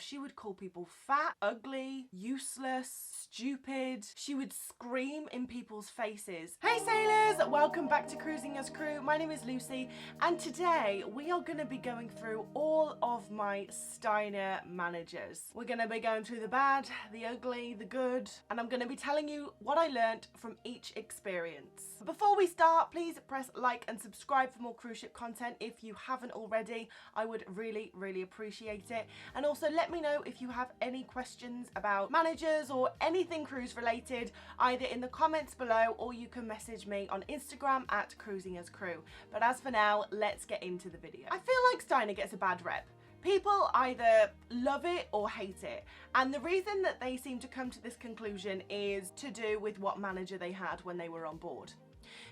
She would call people fat, ugly, useless, stupid. She would scream in people's faces. Hey sailors, welcome back to Cruising as Crew. My name is Lucy, and today we are going to be going through all of my Steiner managers. We're going to be going through the bad, the ugly, the good, and I'm going to be telling you what I learned from each experience. Before we start, please press like and subscribe for more cruise ship content if you haven't already. I would really appreciate it. And also let me know if you have any questions about managers or anything cruise related, either in the comments below or you can message me on Instagram at Cruising as Crew. But as for now, let's get into the video. I feel like Steiner gets a bad rep. People either love it or hate it, and the reason that they seem to come to this conclusion is to do with what manager they had when they were on board.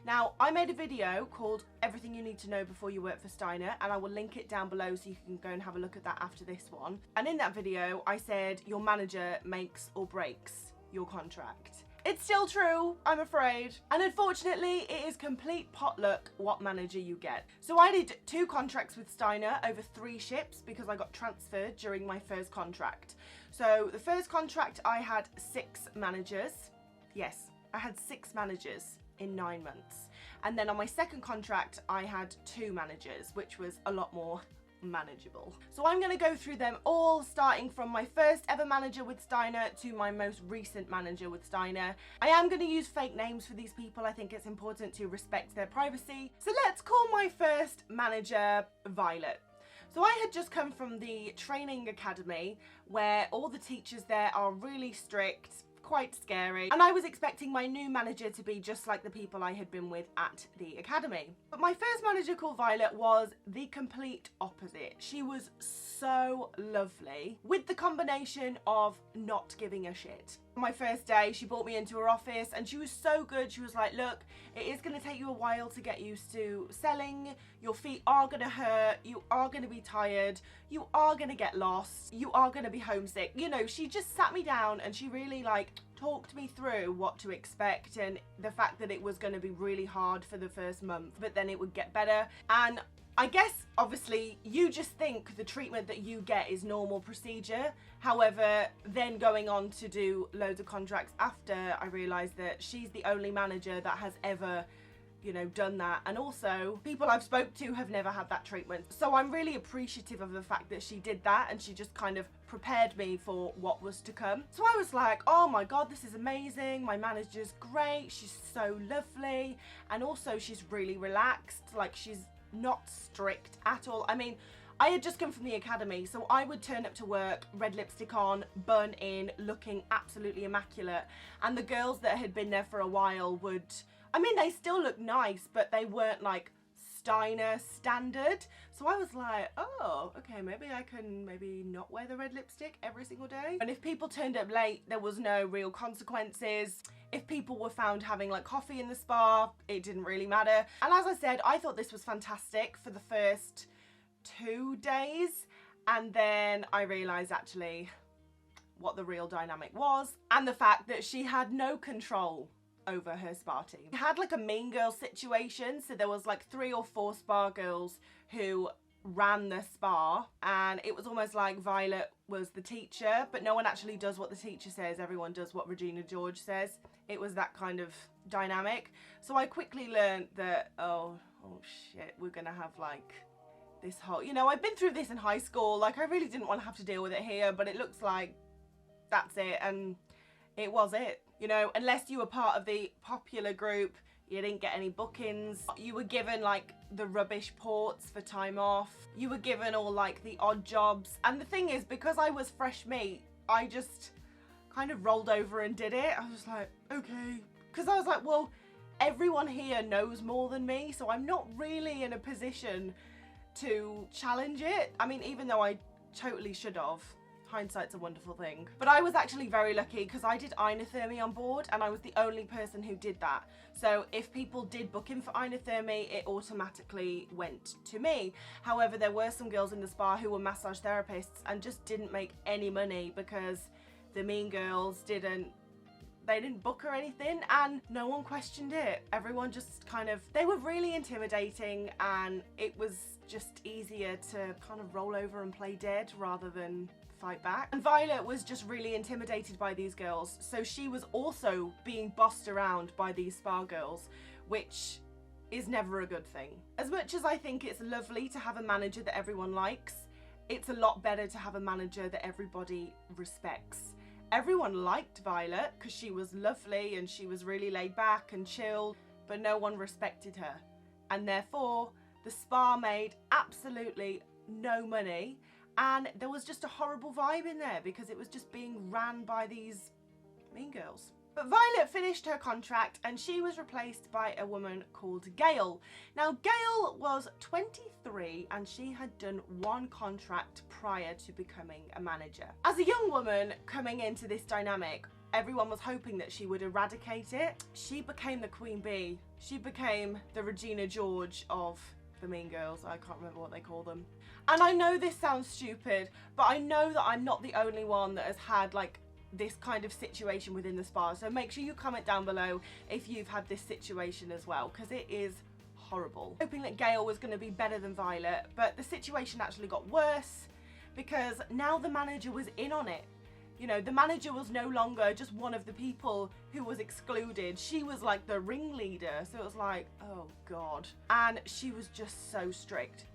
Now, I made a video called Everything You Need to Know Before You Work for Steiner, and I will link it down below so you can go and have a look at that after this one. And in that video, I said your manager makes or breaks your contract. It's still true, I'm afraid. And unfortunately, it is complete potluck what manager you get. So I did 2 contracts with Steiner over 3 ships because I got transferred during my first contract. So the first contract, I had 6 managers. Yes, I had 6 managers in 9 months. And then on my second contract, I had 2 managers, which was a lot more manageable. So I'm going to go through them all, starting from my first ever manager with Steiner to my most recent manager with Steiner. I am going to use fake names for these people. I think it's important to respect their privacy. So let's call my first manager Violet. So I had just come from the training academy where all the teachers there are really strict, quite scary, and I was expecting my new manager to be just like the people I had been with at the academy. But my first manager, called Violet, was the complete opposite. She was so lovely, with the combination of not giving a shit. My first day, she brought me into her office and she was so good. She was like, look, it is going to take you a while to get used to selling. Your feet are going to hurt. You are going to be tired. You are going to get lost. You are going to be homesick. You know, she just sat me down and she really talked me through what to expect and the fact that it was going to be really hard for the first month, but then it would get better. And I guess, obviously, you just think the treatment that you get is normal procedure. However, then going on to do loads of contracts after, I realised that she's the only manager that has ever, you know, done that. And also, people I've spoke to have never had that treatment. So I'm really appreciative of the fact that she did that and she just kind of prepared me for what was to come. So I was like, oh my God, this is amazing. My manager's great. She's so lovely. And also she's really relaxed. Like, she's not strict at all. I mean, I had just come from the academy, so I would turn up to work, red lipstick on, bun in, looking absolutely immaculate. And the girls that had been there for a while would, I mean, they still look nice, but they weren't like Steiner standard. So I was like, oh, okay, maybe I can not wear the red lipstick every single day. And if people turned up late, there was no real consequences. If people were found having like coffee in the spa, it didn't really matter. And as I said, I thought this was fantastic for the first 2 days. And then I realized actually what the real dynamic was, and the fact that she had no control over her spa team. We had like a mean girl situation, so there was like 3 or 4 spa girls who ran the spa, and it was almost like Violet was the teacher, but no one actually does what the teacher says, everyone does what Regina George says. It was that kind of dynamic. So I quickly learned that, oh shit, we're gonna have like this whole, you know, I've been through this in high school, like I really didn't want to have to deal with it here, but it looks like that's it, and it was it. You know, unless you were part of the popular group, you didn't get any bookings. You were given like the rubbish ports for time off. You were given all like the odd jobs. And the thing is, because I was fresh meat, I just kind of rolled over and did it. I was like, okay. Because I was like, well, everyone here knows more than me, so I'm not really in a position to challenge it. I mean, even though I totally should have. Hindsight's a wonderful thing. But I was actually very lucky because I did inothermy on board and I was the only person who did that. So if people did book in for inothermy, it automatically went to me. However, there were some girls in the spa who were massage therapists and just didn't make any money because the mean girls didn't book or anything, and no one questioned it. Everyone just kind of, they were really intimidating, and it was just easier to kind of roll over and play dead rather than fight back. And Violet was just really intimidated by these girls, so she was also being bossed around by these spa girls, which is never a good thing. As much as I think it's lovely to have a manager that everyone likes, it's a lot better to have a manager that everybody respects. Everyone liked Violet because she was lovely and she was really laid back and chilled, but no one respected her. And therefore, the spa made absolutely no money, and there was just a horrible vibe in there because it was just being ran by these mean girls. But Violet finished her contract and she was replaced by a woman called Gail. Now, Gail was 23 and she had done one contract prior to becoming a manager. As a young woman coming into this dynamic, everyone was hoping that she would eradicate it. She became the queen bee. She became the Regina George of the mean girls. I can't remember what they call them. And I know this sounds stupid, but I know that I'm not the only one that has had like this kind of situation within the spa. So make sure you comment down below if you've had this situation as well, because it is horrible. Hoping that Gail was going to be better than Violet, but the situation actually got worse because now the manager was in on it. You know, the manager was no longer just one of the people who was excluded. She was like the ringleader. So it was like, oh God. And she was just so strict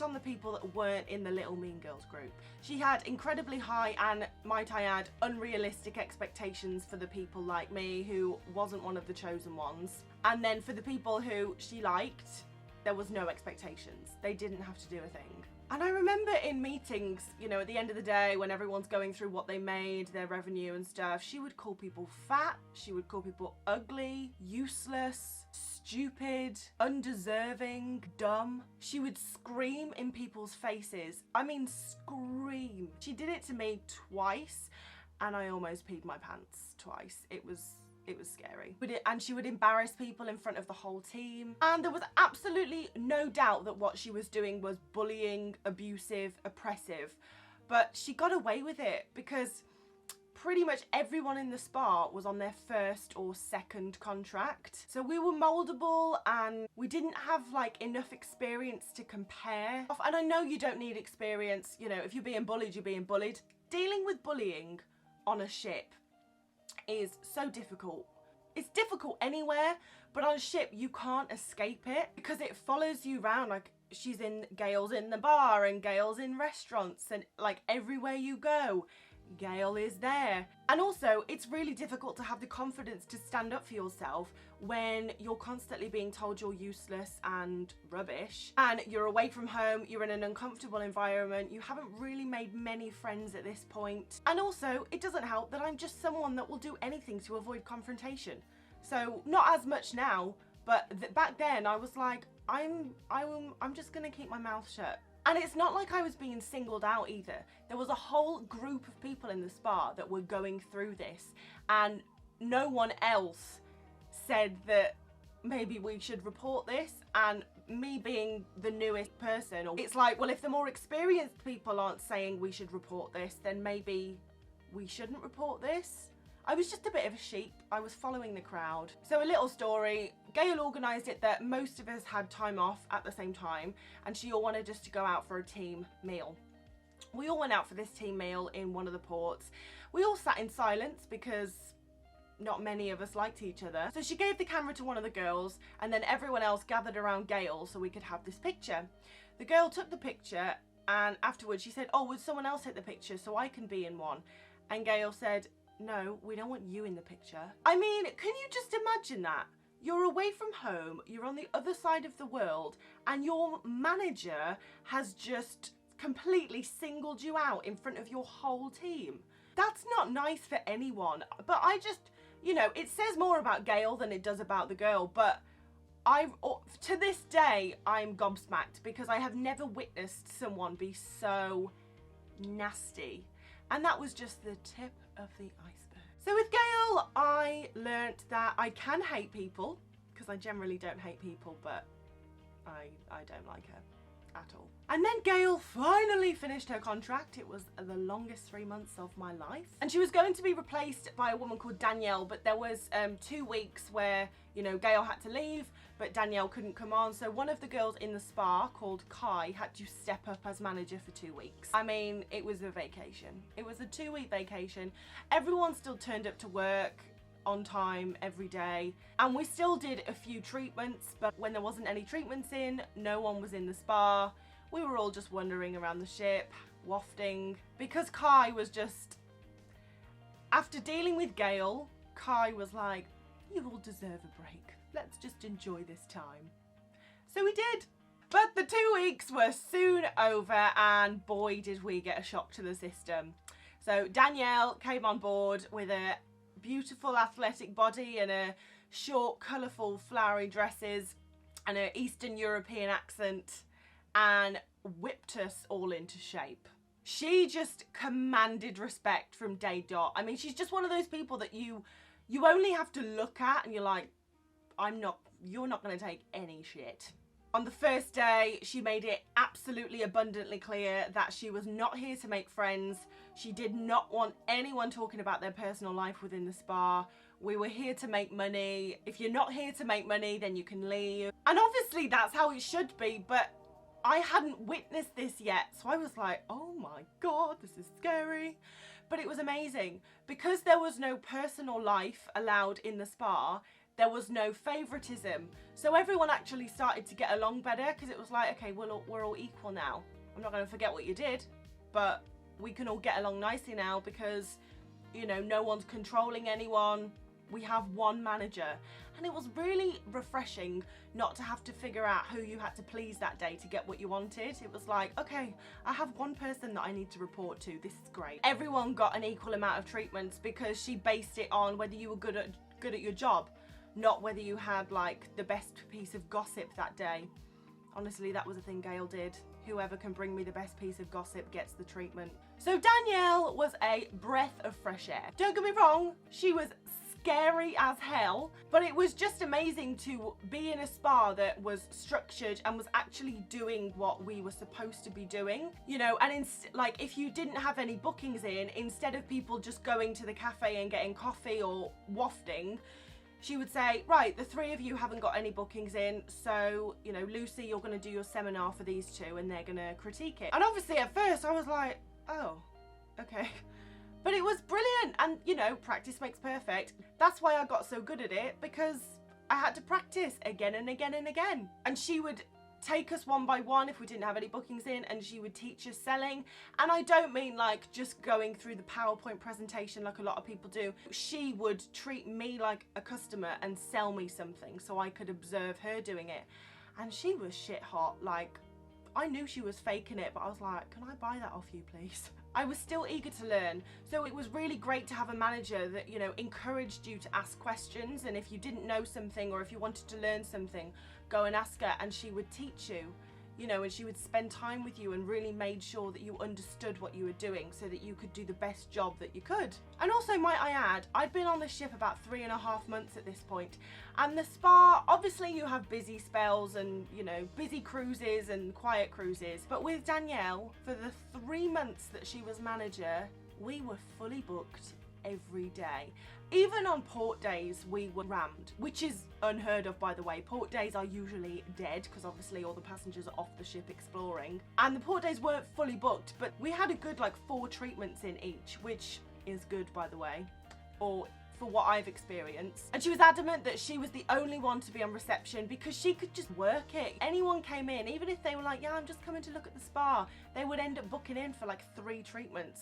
on the people that weren't in the Little Mean Girls group. She had incredibly high and, might I add, unrealistic expectations for the people like me who wasn't one of the chosen ones. And then for the people who she liked, there was no expectations. They didn't have to do a thing. And I remember in meetings, you know, at the end of the day when everyone's going through what they made, their revenue and stuff, she would call people fat, she would call people ugly, useless, stupid, undeserving, dumb. She would scream in people's faces. I mean, scream. She did it to me twice and I almost peed my pants twice. It was scary. And she would embarrass people in front of the whole team. And there was absolutely no doubt that what she was doing was bullying, abusive, oppressive. But she got away with it because pretty much everyone in the spa was on their first or second contract. So we were moldable and we didn't have like enough experience to compare. And I know you don't need experience, you know, if you're being bullied, you're being bullied. Dealing with bullying on a ship is so difficult. It's difficult anywhere, but on a ship you can't escape it because it follows you around. Like Gail's in the bar and Gail's in restaurants and like everywhere you go, Gail is there. And also it's really difficult to have the confidence to stand up for yourself when you're constantly being told you're useless and rubbish and you're away from home, you're in an uncomfortable environment, you haven't really made many friends at this point. And also it doesn't help that I'm just someone that will do anything to avoid confrontation. So not as much now, but back then I was like, I'm just gonna keep my mouth shut. And it's not like I was being singled out either. There was a whole group of people in the spa that were going through this and no one else said that maybe we should report this. And me being the newest person, it's like, well, if the more experienced people aren't saying we should report this, then maybe we shouldn't report this. I was just a bit of a sheep. I was following the crowd. So a little story, Gail organised it that most of us had time off at the same time and she all wanted us to go out for a team meal. We all went out for this team meal in one of the ports. We all sat in silence because not many of us liked each other. So she gave the camera to one of the girls and then everyone else gathered around Gail so we could have this picture. The girl took the picture and afterwards she said, oh, would someone else take the picture so I can be in one? And Gail said, no, we don't want you in the picture. I mean, can you just imagine that? You're away from home, you're on the other side of the world, and your manager has just completely singled you out in front of your whole team. That's not nice for anyone. But I just, you know, it says more about Gail than it does about the girl, but to this day, I'm gobsmacked because I have never witnessed someone be so nasty. And that was just the tip of the iceberg. So with Gail, I learnt that I can hate people, because I generally don't hate people, but I don't like her. at all. And then Gail finally finished her contract. It was the longest 3 months of my life. And she was going to be replaced by a woman called Danielle, but there was 2 weeks where, you know, Gail had to leave, but Danielle couldn't come on. So one of the girls in the spa called Kai had to step up as manager for 2 weeks. I mean, it was a vacation. It was a 2-week vacation. Everyone still turned up to work on time every day, and we still did a few treatments, but when there wasn't any treatments in, no one was in the spa. We were all just wandering around the ship, wafting, because Kai was just, after dealing with Gail, Kai was like, you all deserve a break. Let's just enjoy this time. So we did. But the 2 weeks were soon over, and boy did we get a shock to the system. So Danielle came on board with a beautiful athletic body and a short, colourful, flowery dresses and an Eastern European accent, and whipped us all into shape. She just commanded respect from day dot. I mean, she's just one of those people that you only have to look at and you're like, you're not going to take any shit. On the first day, she made it absolutely abundantly clear that she was not here to make friends. She did not want anyone talking about their personal life within the spa. We were here to make money. If you're not here to make money, then you can leave. And obviously that's how it should be, but I hadn't witnessed this yet. So I was like, oh my God, this is scary. But it was amazing. Because there was no personal life allowed in the spa, there was no favoritism. So everyone actually started to get along better, because it was like, okay, we're all equal now. I'm not going to forget what you did, but we can all get along nicely now because, you know, no one's controlling anyone. We have one manager. And it was really refreshing not to have to figure out who you had to please that day to get what you wanted. It was like, okay, I have one person that I need to report to. This is great. Everyone got an equal amount of treatments because she based it on whether you were good at your job, not whether you had like the best piece of gossip that day. Honestly, that was a thing Gail did. Whoever can bring me the best piece of gossip gets the treatment. So Danielle was a breath of fresh air. Don't get me wrong, she was scary as hell, but it was just amazing to be in a spa that was structured and was actually doing what we were supposed to be doing, you know. And like, if you didn't have any bookings in, instead of people just going to the cafe and getting coffee or wafting, she would say, right, the 3 of you haven't got any bookings in, so, you know, Lucy, you're going to do your seminar for these 2 and they're going to critique it. And obviously at first I was like, oh, okay. But it was brilliant, and, you know, practice makes perfect. That's why I got so good at it, because I had to practice again and again and again. And she would take us one by one if we didn't have any bookings in, and she would teach us selling. And I don't mean like just going through the PowerPoint presentation like a lot of people do. She would treat me like a customer and sell me something so I could observe her doing it. And she was shit hot. Like, I knew she was faking it, but I was like, can I buy that off you, please? I was still eager to learn, so it was really great to have a manager that, you know, encouraged you to ask questions, and if you didn't know something or if you wanted to learn something, go and ask her and she would teach you, you know, and she would spend time with you and really made sure that you understood what you were doing so that you could do the best job that you could. And also, might I add, I'd been on the ship about 3.5 months at this point, and the spa, obviously you have busy spells and, you know, busy cruises and quiet cruises, but with Danielle, for the 3 months that she was manager, we were fully booked every day. Even on port days we were rammed, which is unheard of, by the way. Port days are usually dead because obviously all the passengers are off the ship exploring, and the port days weren't fully booked, but we had a good like 4 treatments in each, which is good, by the way, or for what I've experienced. And she was adamant that she was the only one to be on reception because she could just work it. Anyone came in, even if they were like, yeah, I'm just coming to look at the spa, they would end up booking in for like 3 treatments.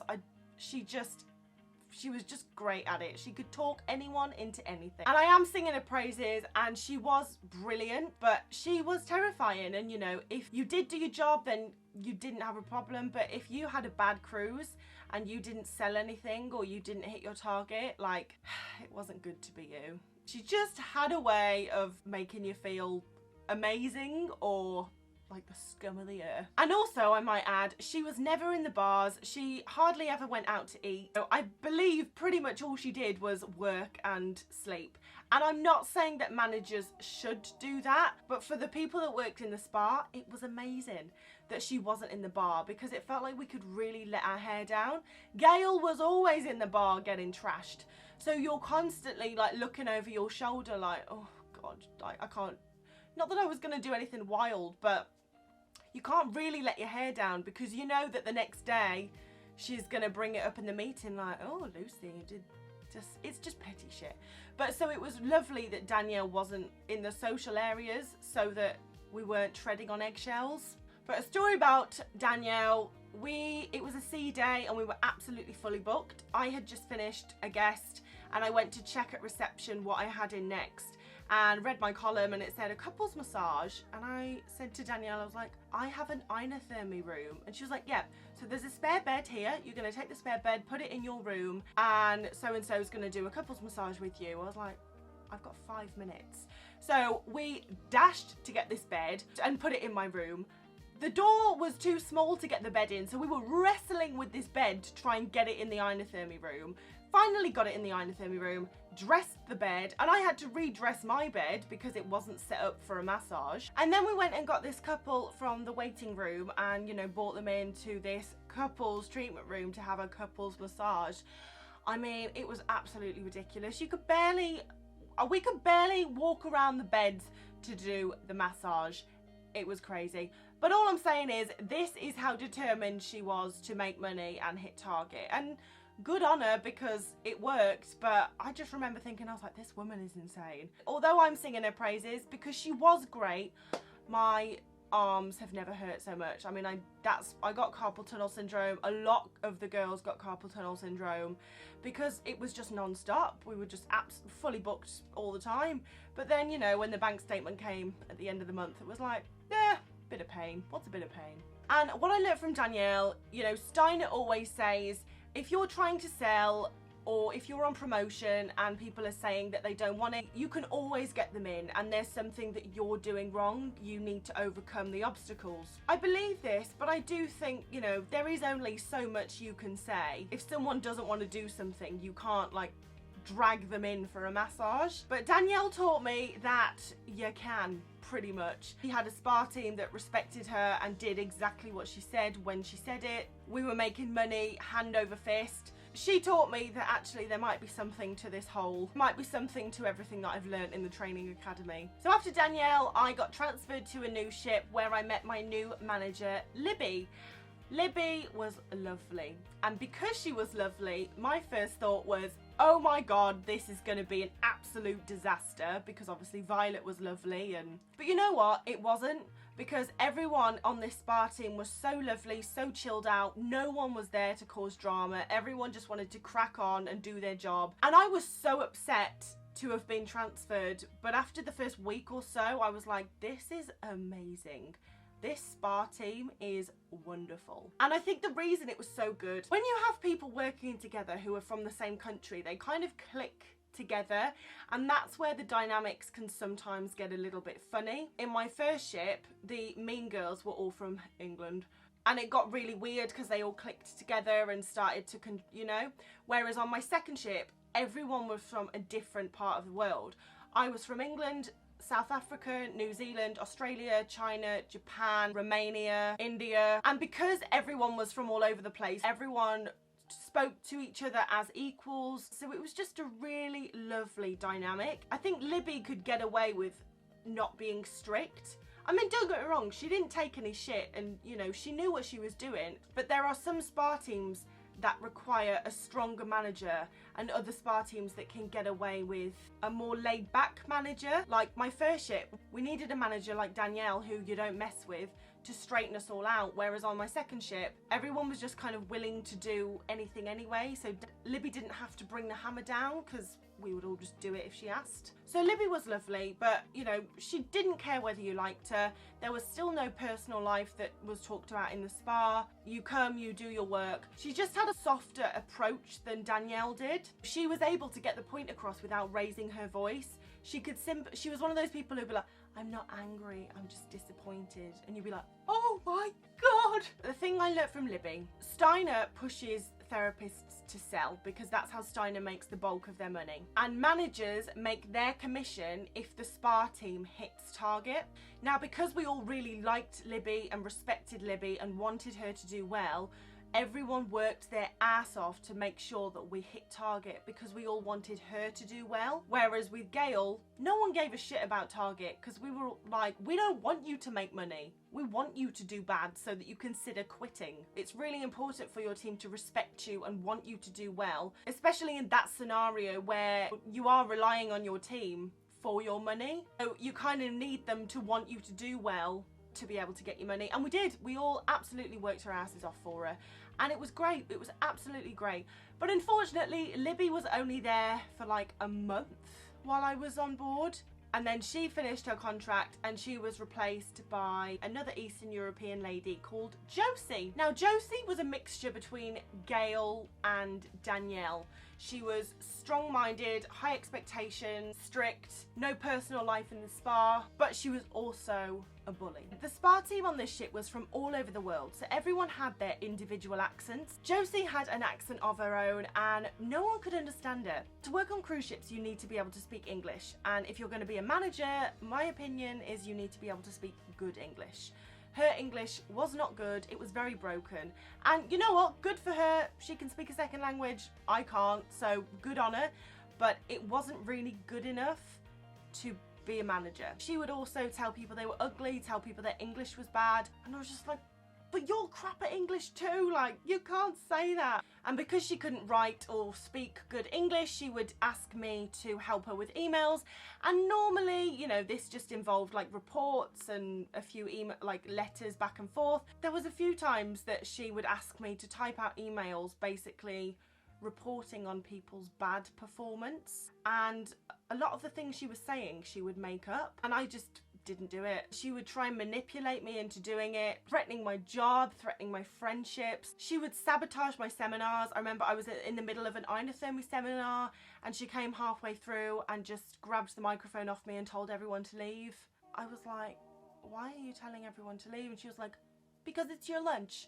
She was just great at it. She could talk anyone into anything. And I am singing her praises, and she was brilliant, but she was terrifying. And, you know, if you did do your job, then you didn't have a problem. But if you had a bad cruise and you didn't sell anything or you didn't hit your target, like, it wasn't good to be you. She just had a way of making you feel amazing or like the scum of the earth. And also, I might add, she was never in the bars. She hardly ever went out to eat. So I believe pretty much all she did was work and sleep. And I'm not saying that managers should do that, but for the people that worked in the spa, it was amazing. that she wasn't in the bar, because it felt like we could really let our hair down. Gail was always in the bar getting trashed. So you're constantly like looking over your shoulder like, oh God, I can't, not that I was going to do anything wild, but you can't really let your hair down because you know that the next day she's going to bring it up in the meeting like, oh, Lucy, you did just, it's just petty shit. But so it was lovely that Danielle wasn't in the social areas so that we weren't treading on eggshells. But a story about Danielle, it was a C day and we were absolutely fully booked. I had just finished a guest and I went to check at reception what I had in next and read my column and it said a couples massage, and I said to Danielle, I was like, I have an inothermy room, and she was like, yeah, so there's a spare bed here, you're going to take the spare bed, put it in your room, and so is going to do a couples massage with you. I was like, I've got 5 minutes. So we dashed to get this bed and put it in my room. The door was too small to get the bed in, so we were wrestling with this bed to try and get it in the inothermy room. Finally got it in the inothermy room, dressed the bed, and I had to redress my bed because it wasn't set up for a massage. And then we went and got this couple from the waiting room and, you know, brought them into this couples treatment room to have a couples massage. I mean, it was absolutely ridiculous. We could barely walk around the beds to do the massage. It was crazy. But all I'm saying is, this is how determined she was to make money and hit target. And good on her because it worked, but I just remember thinking, I was like, this woman is insane. Although I'm singing her praises because she was great, my arms have never hurt so much. I mean, I got carpal tunnel syndrome. A lot of the girls got carpal tunnel syndrome because it was just non-stop. We were just fully booked all the time. But then, you know, when the bank statement came at the end of the month, it was like, yeah, bit of pain. What's a bit of pain? And what I learned from Danielle, you know, Steiner always says, if you're trying to sell or if you're on promotion and people are saying that they don't want it, you can always get them in, and there's something that you're doing wrong. You need to overcome the obstacles. I believe this, but I do think, you know, there is only so much you can say. If someone doesn't want to do something, you can't like drag them in for a massage. But Danielle taught me that you can, pretty much. She had a spa team that respected her and did exactly what she said when she said it. We were making money hand over fist. She taught me that actually there might be something to this whole, might be something to everything that I've learned in the training academy. So after Danielle, I got transferred to a new ship where I met my new manager, Libby. Libby was lovely, and because she was lovely, my first thought was, oh my God, this is going to be an absolute disaster, because obviously Violet was lovely. But you know what? It wasn't, because everyone on this spa team was so lovely, so chilled out. No one was there to cause drama. Everyone just wanted to crack on and do their job. And I was so upset to have been transferred, but after the first week or so, I was like, this is amazing. This spa team is wonderful. And I think the reason it was so good, when you have people working together who are from the same country, they kind of click together, and that's where the dynamics can sometimes get a little bit funny. In my first ship, the mean girls were all from England, and it got really weird because they all clicked together and started to, you know, whereas on my second ship, everyone was from a different part of the world. I was from England, South Africa, New Zealand, Australia, China, Japan, Romania, India. And because everyone was from all over the place, everyone spoke to each other as equals. So it was just a really lovely dynamic. I think Libby could get away with not being strict. I mean, don't get me wrong, she didn't take any shit and, you know, she knew what she was doing. But there are some spa teams that require a stronger manager, and other spa teams that can get away with a more laid back manager. Like my first ship, we needed a manager like Danielle, who you don't mess with, to straighten us all out, whereas on my second ship, everyone was just kind of willing to do anything anyway. So Libby didn't have to bring the hammer down because we would all just do it if she asked. So Libby was lovely, but you know, she didn't care whether you liked her. There was still no personal life that was talked about in the spa. You come, you do your work. She just had a softer approach than Danielle did. She was able to get the point across without raising her voice. She was one of those people who'd be like, I'm not angry, I'm just disappointed. And you'd be like, oh my God. The thing I learned from Libby, Steiner pushes get therapists to sell because that's how Steiner makes the bulk of their money. And managers make their commission if the spa team hits target. Now, because we all really liked Libby and respected Libby and wanted her to do well, everyone worked their ass off to make sure that we hit target because we all wanted her to do well. Whereas with Gail, no one gave a shit about target because we were like, we don't want you to make money. We want you to do bad so that you consider quitting. It's really important for your team to respect you and want you to do well, especially in that scenario where you are relying on your team for your money. So you kind of need them to want you to do well to be able to get your money. And we did. We all absolutely worked our asses off for her. And it was great. It was absolutely great. But unfortunately, Libby was only there for like a month while I was on board. And then she finished her contract and she was replaced by another Eastern European lady called Josie. Now, Josie was a mixture between Gail and Danielle. She was strong-minded, high expectations, strict, no personal life in the spa, but she was also a bully. The spa team on this ship was from all over the world, so everyone had their individual accents. Josie had an accent of her own and no one could understand her. To work on cruise ships, you need to be able to speak English, and if you're going to be a manager, my opinion is you need to be able to speak good English. Her English was not good, it was very broken. And you know what, good for her, she can speak a second language, I can't, so good on her. But it wasn't really good enough to be a manager. She would also tell people they were ugly, tell people their English was bad, and I was just like, but you're crap at English too, like, you can't say that. And because she couldn't write or speak good English, she would ask me to help her with emails. And normally, you know, this just involved like reports and a few like letters back and forth. There was a few times that she would ask me to type out emails, basically reporting on people's bad performance. And a lot of the things she was saying, she would make up, and I just didn't do it. She would try and manipulate me into doing it, threatening my job, threatening my friendships. She would sabotage my seminars. I remember I was in the middle of an inothermy seminar and she came halfway through and just grabbed the microphone off me and told everyone to leave. I was like, why are you telling everyone to leave? And she was like, because it's your lunch.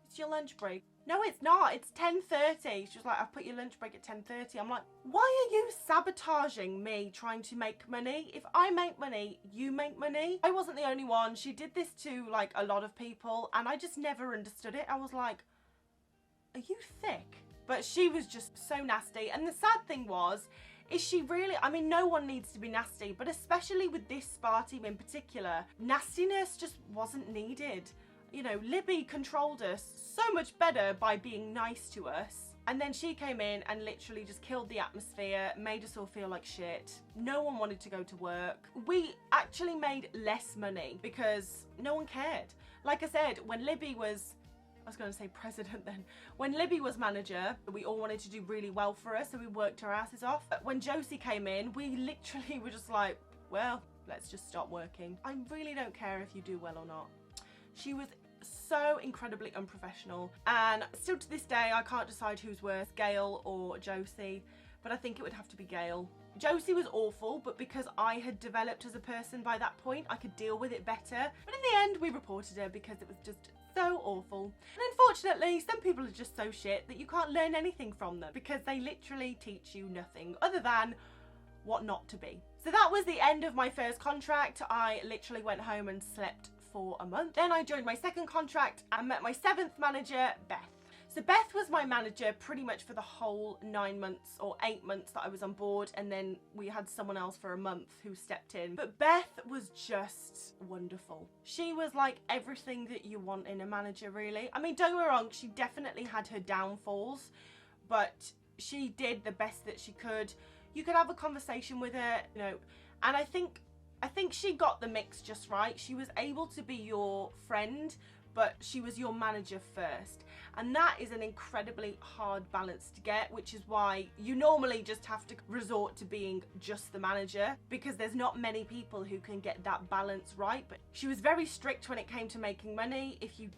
It's your lunch break. No, it's not. It's 10:30. She was like, I've put your lunch break at 10:30. I'm like, why are you sabotaging me trying to make money? If I make money, you make money. I wasn't the only one. She did this to like a lot of people and I just never understood it. I was like, are you thick? But she was just so nasty. And the sad thing was, is she really, I mean, no one needs to be nasty, but especially with this spa team in particular, nastiness just wasn't needed. You know, Libby controlled us so much better by being nice to us. And then she came in and literally just killed the atmosphere, made us all feel like shit. No one wanted to go to work. We actually made less money because no one cared. Like I said, when Libby was, I was going to say president then. When Libby was manager, we all wanted to do really well for us, so we worked our asses off. But when Josie came in, we literally were just like, well, let's just stop working. I really don't care if you do well or not. She was so incredibly unprofessional, and still to this day I can't decide who's worse, Gail or Josie, but I think it would have to be Gail. Josie was awful, but because I had developed as a person by that point, I could deal with it better. But in the end, we reported her because it was just so awful. And unfortunately, some people are just so shit that you can't learn anything from them because they literally teach you nothing other than what not to be. So that was the end of my first contract. I literally went home and slept for a month. Then I joined my second contract and met my 7th manager, Beth. So Beth was my manager pretty much for the whole 9 months or 8 months that I was on board, and then we had someone else for a month who stepped in. But Beth was just wonderful. She was like everything that you want in a manager, really. I mean, don't get me wrong, she definitely had her downfalls, but she did the best that she could. You could have a conversation with her, you know, and I think she got the mix just right. She was able to be your friend, but she was your manager first. And that is an incredibly hard balance to get, which is why you normally just have to resort to being just the manager, because there's not many people who can get that balance right. But she was very strict when it came to making money. If you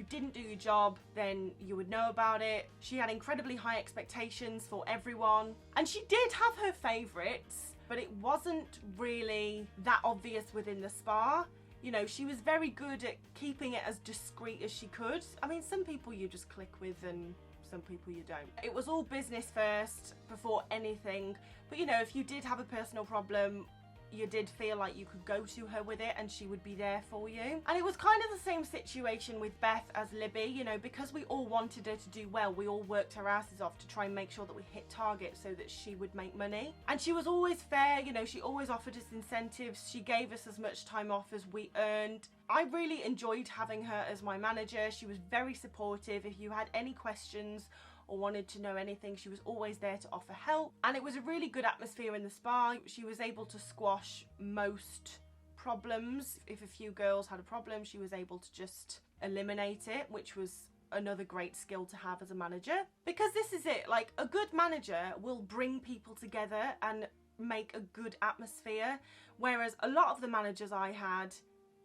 didn't do your job, then you would know about it. She had incredibly high expectations for everyone. And she did have her favorites, but it wasn't really that obvious within the spa. You know, she was very good at keeping it as discreet as she could. I mean, some people you just click with and some people you don't. It was all business first before anything, but you know, if you did have a personal problem, you did feel like you could go to her with it and she would be there for you. And it was kind of the same situation with Beth as Libby, you know, because we all wanted her to do well, we all worked our asses off to try and make sure that we hit targets so that she would make money. And she was always fair, you know, she always offered us incentives, she gave us as much time off as we earned. I really enjoyed having her as my manager. She was very supportive. If you had any questions or wanted to know anything, she was always there to offer help. And it was a really good atmosphere in the spa. She was able to squash most problems. If a few girls had a problem, she was able to just eliminate it, which was another great skill to have as a manager. Because this is it, like, a good manager will bring people together and make a good atmosphere, whereas a lot of the managers I had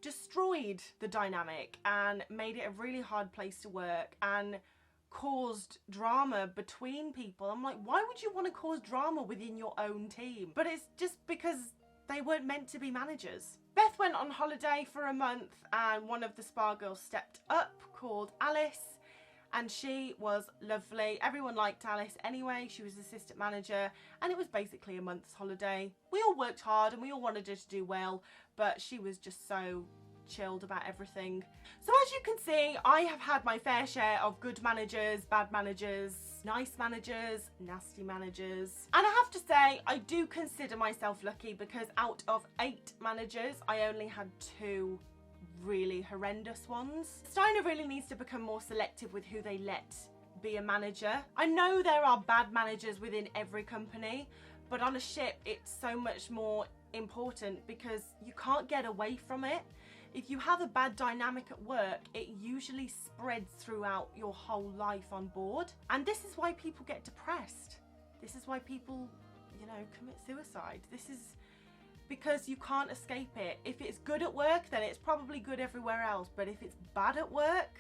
destroyed the dynamic and made it a really hard place to work and caused drama between people. I'm like, why would you want to cause drama within your own team? But it's just because they weren't meant to be managers. Beth went on holiday for a month and one of the spa girls stepped up called Alice, and she was lovely. Everyone liked Alice anyway. She was assistant manager and it was basically a month's holiday. We all worked hard and we all wanted her to do well, but she was just so chilled about everything. So as you can see, I have had my fair share of good managers, bad managers, nice managers, nasty managers. And I have to say, I do consider myself lucky because out of 8 managers, I only had 2 really horrendous ones. Steiner really needs to become more selective with who they let be a manager. I know there are bad managers within every company, but on a ship, it's so much more important because you can't get away from it. If you have a bad dynamic at work, it usually spreads throughout your whole life on board. And this is why people get depressed. This is why people, you know, commit suicide. This is because you can't escape it. If it's good at work, then it's probably good everywhere else. But if it's bad at work,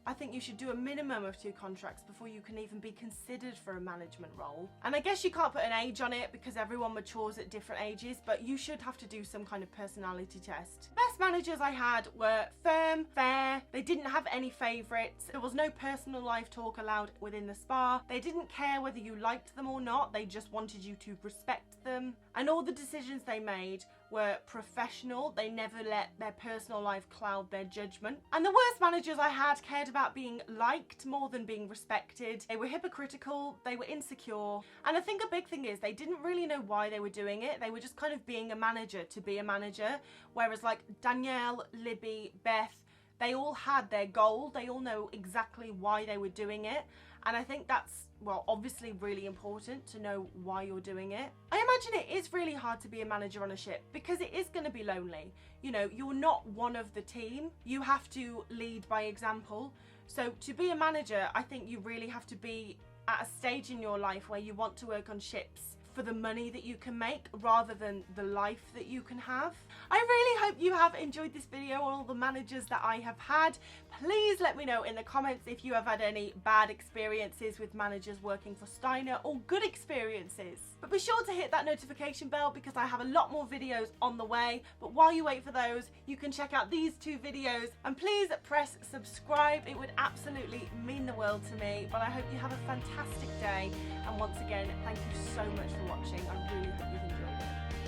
I think you should do a minimum of 2 contracts before you can even be considered for a management role. And I guess you can't put an age on it because everyone matures at different ages, but you should have to do some kind of personality test. Best managers I had were firm, fair, they didn't have any favourites, there was no personal life talk allowed within the spa, they didn't care whether you liked them or not, they just wanted you to respect them, and all the decisions they made were professional. They never let their personal life cloud their judgment. And the worst managers I had cared about being liked more than being respected. They were hypocritical, they were insecure, and I think a big thing is they didn't really know why they were doing it. They were just kind of being a manager to be a manager, whereas like Danielle, Libby, Beth, they all had their goal, they all know exactly why they were doing it. And I think that's, well, obviously really important to know why you're doing it. I imagine it is really hard to be a manager on a ship because it is going to be lonely. You know, you're not one of the team. You have to lead by example. So to be a manager, I think you really have to be at a stage in your life where you want to work on ships for the money that you can make rather than the life that you can have. I really hope you have enjoyed this video on all the managers that I have had. Please let me know in the comments if you have had any bad experiences with managers working for Steiner or good experiences. But be sure to hit that notification bell because I have a lot more videos on the way. But while you wait for those, you can check out these 2 videos and please press subscribe. It would absolutely mean the world to me. But I hope you have a fantastic day. And once again, thank you so much for watching. I really hope you've enjoyed it.